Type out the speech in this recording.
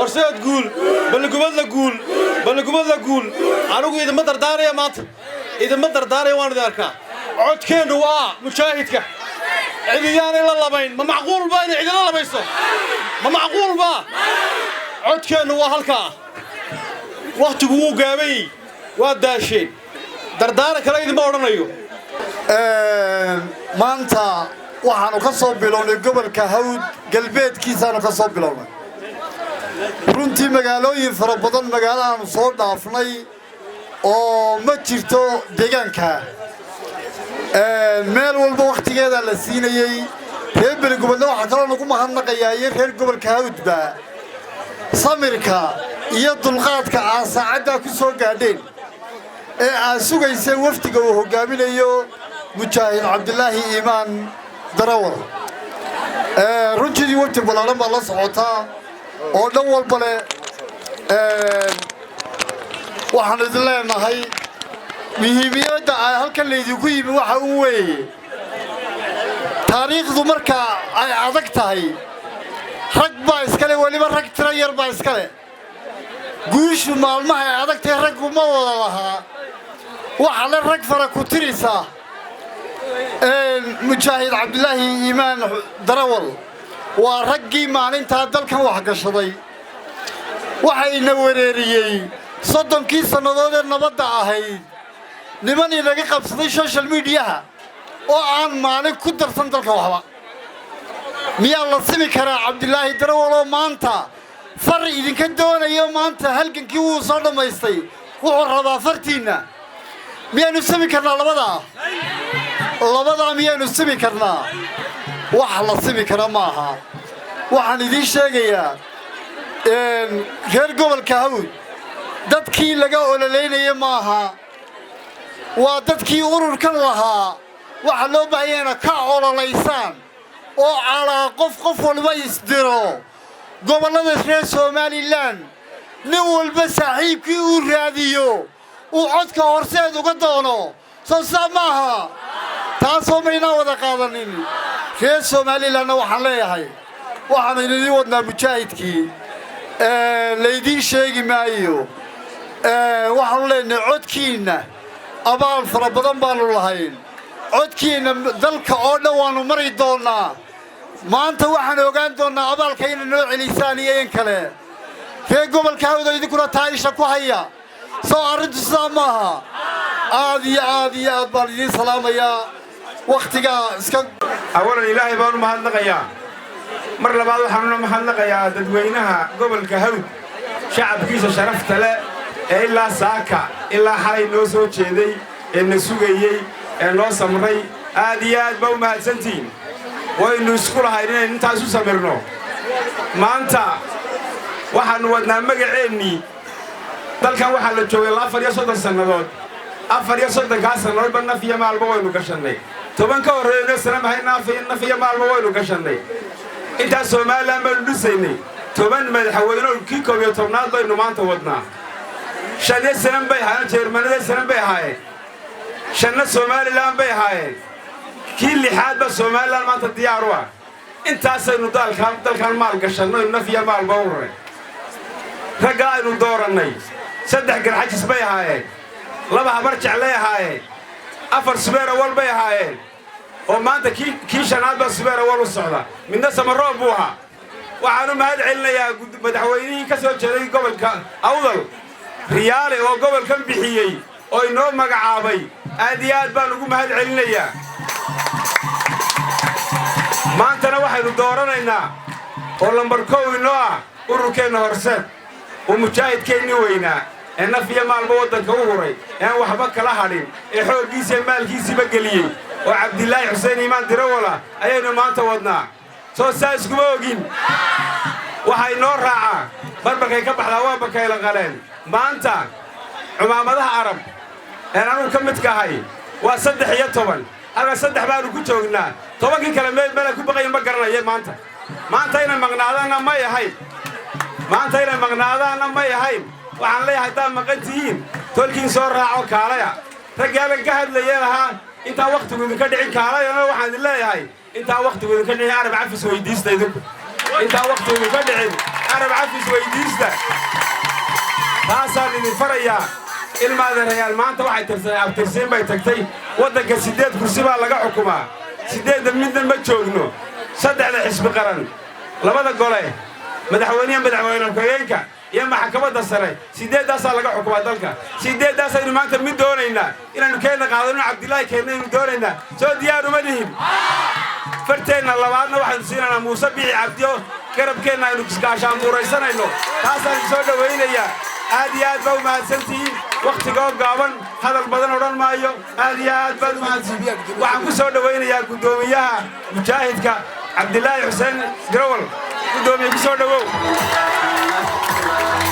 horseed guul balgubadla guul anigu idin ma dardaaraya maanta idin ma dardaaraya waan idin arkaa codkeenu waa mujaahidka cidiyaan ila labayn ma macquul baa in cidina labayso ma macquul baa codkeenu waa halka waqtigu uu gaabay waa daasheen dardaar kale idin ma oranayo maanta waxaanu ka soo bilownay gobolka Hawd galbeedkiisaanu ka soo bilownay runtii magaalooyin fara badan magaalaanu soo dhaafnay oo ma jirto deegaanka meel walba waqtigeeda la siinayay reer Beelgubadna waxa kale lagu mahadnaqayaa reer gobolka Hawdba samirka iyo dulqaadka saacada ku soo gaadheen ee aan sugaysay waftiga uu hogaaminayo mujaahid Cabdullaahi Iimaan darawal runtii waqti balaaran baa la socotaa oo dhan walba leh waxaan idin leenahay muhiimiyadda ay halkan leedinku yimi waxa uu weeye taariikhdu marka ay adag tahay rag baa iskale waliba rag tira yar baa iskale guushu maalmaha ay adag tahay rag uma wada lahaa waxa la rag fara ku tirisa mujaahid Cabdullaahi Iimaan darawal waa raggii maalinta dalkan wax gashaday waxayna weerariyay 30 sanadood ee nabadda ahayd niman inaga qabsaday social media oo aan maalin ku darsan dalka waxba miyaa la simi karaa Cabdullaahi darawal oo maanta far idinka doonayo maanta halgankii uu soo dhameystay wuxuu rabaa fartiina miyaanu simi karnaa labada miyaanu simi karnaa wax la simi kara maaha waxaan idin sheegayaa reer gobolka Hawd dadkii laga ololeynayay maaha waa dadkii ururkan lahaa waxa loo baahanyahay ka ololeysaan oo ala qof walba isdiro gobolada reer Somaliland nin walba saaxiibkii uu raadiyo uu codka horseed uga doono soo saamaha taasoo mayna wada qaadanin reer Somaliland waxaan leeyahay waxaan idin wadnaa mujaahidkii leedii sheegi maayo waxaan leenahay codkiina abaal fara badan baanu lahayn codkiina dalka oo dhan waanu mari doonaa maanta waxaan ogaan doonaa abaalkayna noo celisaan iyo in kale reer gobolka Hawd idinkuna taayisha ku haya soo arintu saamaha aad baan idin salaamayaa waqtiga iska awalan ilaahay baan u mahadnaqayaa mar labaad waxaan u mahadnaqayaa dadweynaha gobolka Hawd shacabkiisa sharafta leh ee ilaa saaka ilaa xalay noo soo jeeday ee na sugayay ee noo samray aad baa u mahadsantiin waynu isku lahayn inaan intaas u samirno maanta waxaan wadnaa magaceennii dalkan waxaa la joogay 4 sannadood 4 sannadood baa nafiya maalba waynu gashanay 10 ka horreeyay sanamahay nafiya maalba waynu gashanay inta Soomaaliland baan dhisaynay 10 madaxweyne oo kii 11aad baynu maanta wadnaa 5 sano bay ahaayeen Jeermanada sano bay ahaayeen 5 Soomaaliland bay ahaayeen kii 6aad ba Soomaaliland maanta diyaar u ah intaasaynu dalkan maal gashanay nafiya maalba urray ragga aynu dooranay 3 garxajis bay ahaayeen 2 habar jeclay ahaayeen 4 subeer awal bay ahaayeen oo maanta kii shanaad ba subeer awal u socda midna samaroob buu ahaa waxaan u mahad celinayaa madaxweynihii ka soo jeeday gobolka Awdal riyaale oo gobolkan bixiyay oo inoo magacaabay aad baan ugu mahad celinayaa maantana waxaynu dooranaynaa oo lambar 1 inoo ah ururkeena horseed oo mujaahidkeeni weynaa ee nafiya maalba wadanka u huray ee waxba kala hadhin ee xooggiisa maalkiisa geliyay oo Cabdullaahi Xuseen Iimaan darawal ayaynu maanta wadnaa soo saas kuma ogin waxay noo raacaa barbarkay ka baxdaa waa bakay la qaleen maanta cumaamadaha arab ee aanu ka mid kahay waa 13 halka 3 baanu ku joognaa 10kii kale meel ku baqay ma garanayay maanta inay maqnaadaana ma yahay waxaan leeyahay taa maqantihiin tolkiin soo raaco kaalaya ragaalan ka hadlayay lahaa inta waqtigu ka dhicin kaalayana waxaan leeyahay inta waqtigu ka dhicin arab afis weydiistay inta waqtigu ka dhicin carab cafis weydiista taasaan idin farayaa ilmaada reyaal maanta waxay tirsanay abtirsiin bay tagtay waddanka 8 kursi baa laga xukumaa 8 midna ma joogno 3 xisbi qaran 2 gole madaxweyne ku-xigeenka iyo maxkamadda sare 8daas laga xukumaa dalka 8daas aynu maanta mid doonaynaa inaanu keena qaadano Cabdilaahi keenaynu doonaynaa soo diyaar uma nihin farteena labaadna waxaan siinaynaa Muuse Biixi Cabdiyo garabkeena aynu iskaashaan buuraysanayno taasaan soo dhaweynayaa aad iyo aad baa mahadsantihiin waqtiga gaaban hadal badan odhan maayo aad iyo aad baa mahadsantihiin waxaan ku soo dhaweynayaa gudoomiyaha mujaahidka Cabdilaahi Xuseen Garawal gudoomiye ku soo dhawow